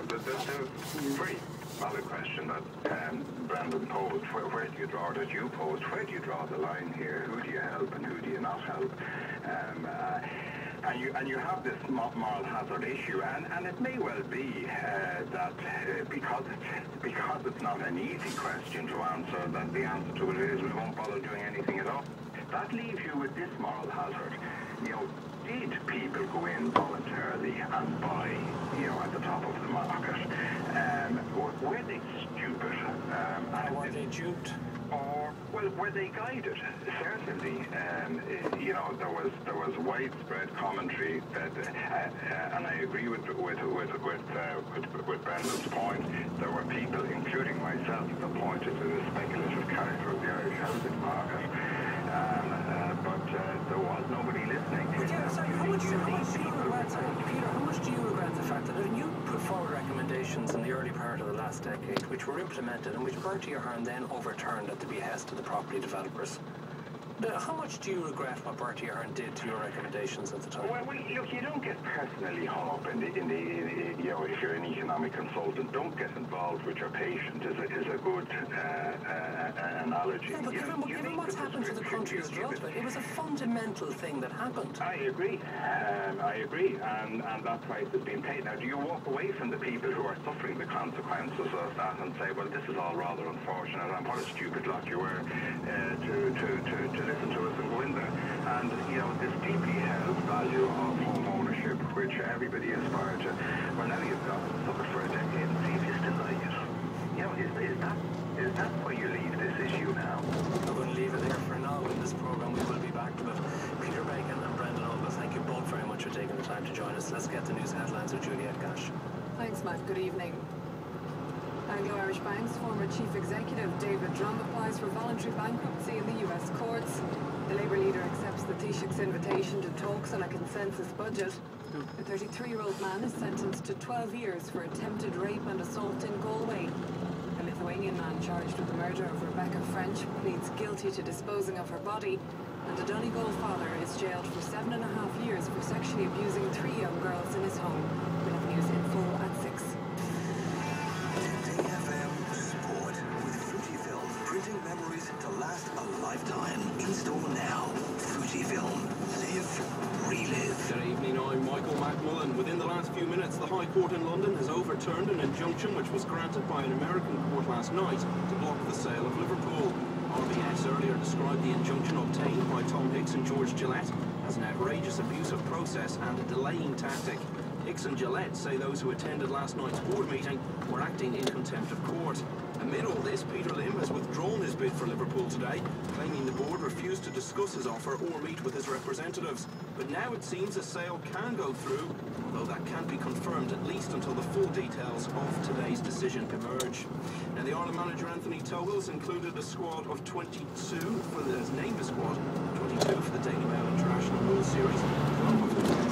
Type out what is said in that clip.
the very valid question that Brandon posed. Where do you draw, that you posed? Where do you draw the line here? Who do you help and who do you not help? And you have this moral hazard issue, and it may well be that because it's not an easy question to answer, that the answer to it is we won't bother doing anything at all. That leaves you with this moral hazard. You know, did people go in voluntarily and buy, you know, at the top of the market? Were they stupid? Were they duped? Or, well, were they guided? Certainly, you know, there was widespread commentary that, and I agree with Brendan's point. There were people, including myself, that pointed to the speculative character of the Irish housing market. But there was nobody listening. Yeah, sorry, how much do you regret, Peter, how much do you regret the fact that you put forward recommendations in the early part of the last decade which were implemented and which Bertie Ahern then overturned at the behest of the property developers? How much do you regret what Bertie Ahern did to your recommendations at the time? Well, look, you don't get personally hung up in the you know, if you're an economic consultant, don't get involved with your patient is a good analogy. Yeah, but given what's happened to the country as well, it was a fundamental thing that happened. I agree, and that price has been paid. Now, do you walk away from the people who are suffering the consequences of that and say, well, this is all rather unfortunate, and what a stupid lot you were to listen to us and go in there? And, you know, this deeply held value of home ownership, which everybody aspires to, well, now you've got to suffer for a decade and see if you still like it. You know, is that where you leave this issue now? I'm going to leave it there for now. In this programme, we will be back to it. Peter Bacon and Brendan Olga, thank you both very much for taking the time to join us. Let's get the news headlines with Juliette Gash. Thanks, Matt. Good evening. Anglo-Irish Bank's former chief executive David Drum applies for voluntary bankruptcy in the US courts. The Labour leader accepts the Taoiseach's invitation to talks on a consensus budget. The 33-year-old man is sentenced to 12 years for attempted rape and assault in Galway. A Lithuanian man charged with the murder of Rebecca French pleads guilty to disposing of her body, and a Donegal father is jailed for 7.5 years for sexually abusing 3 young girls in his home. We'll have news in full at 6. Printing memories to last a lifetime. In store now. Fujifilm. Live. Relive. Good evening, I'm Michael McMullen. Within the last few minutes, the High Court in London has overturned an injunction which was granted by an American court last night to block the sale of Liverpool. RBS earlier described the injunction obtained by Tom Hicks and George Gillette as an outrageous abuse of process and a delaying tactic. Hicks and Gillette say those who attended last night's board meeting were acting in contempt of court. Amid all this, Peter Lim has withdrawn his bid for Liverpool today, claiming the board refused to discuss his offer or meet with his representatives. But now it seems a sale can go through, although that can't be confirmed at least until the full details of today's decision emerge. Now, the Ireland manager Anthony Togles included a squad of 22 has named a squad 22 for the Daily Mail International World Series, 12 of them